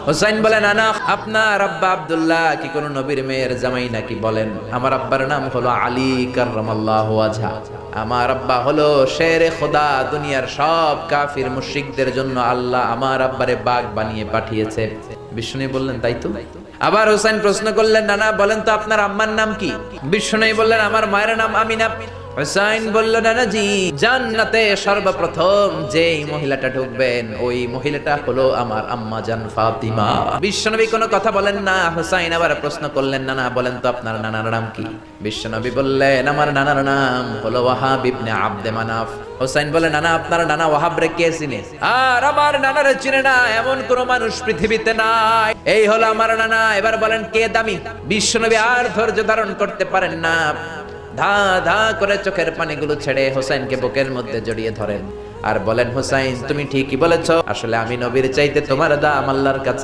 হুসাইন বলে, নানা আপনার আব্বা আব্দুল্লাহ কি কোন নবীর মেয়ের জামাই নাকি? বলেন, আমার আব্বার নাম হলো আলী কাররামাল্লাহু ওয়াজহা। আমার আব্বা হলো শেরে খোদা, দুনিয়ার সব কাফির মুশরিকদের জন্য আল্লাহ আমার আব্বারে বাঘ বানিয়ে পাঠিয়েছে। বিষ্ণু বললেন, তাই তো? আবার হুসাইন প্রশ্ন করলেন, নানা বলেন তো আপনার আম্মার নাম কি? বিষ্ণু বললেন, আমার মায়ের নাম আমিনা। হুসাইন বলল, নানাজি জান্নাতে সর্বপ্রথম যেই মহিলাটা ঢুকবেন ওই মহিলাটা হলো আমার আম্মা জান ফাতিমা। বিশ্বনবী কোনো কথা বলেন না। হুসাইন আবার প্রশ্ন করলেন, নানা বলেন তো আপনার নানার নাম কি? বিশ্বনবী বললেন, আমার নানার নাম হলো ওয়াহাব ইবনে আব্দে মানাফ। হুসাইন বলে, নানা আপনার নানা ওয়াহাব রে কে চিনে? আর আমার নানারে চিনে না এমন কোন মানুষ পৃথিবীতে নাই। এই হলো আমার নানা। এবার বলেন কে দামি? বিশ্বনবী আর ধৈর্য ধারণ করতে পারেন না, ধা ধা করে চোখের পানিগুলো ছেড়ে হোসাইনকে বুকের মধ্যে জড়িয়ে ধরেন আর বলেন, হোসাইন তুমি ঠিকই বলেছ, আসলে আমি নবীর চাইতে তোমার দাম আল্লাহর কাছে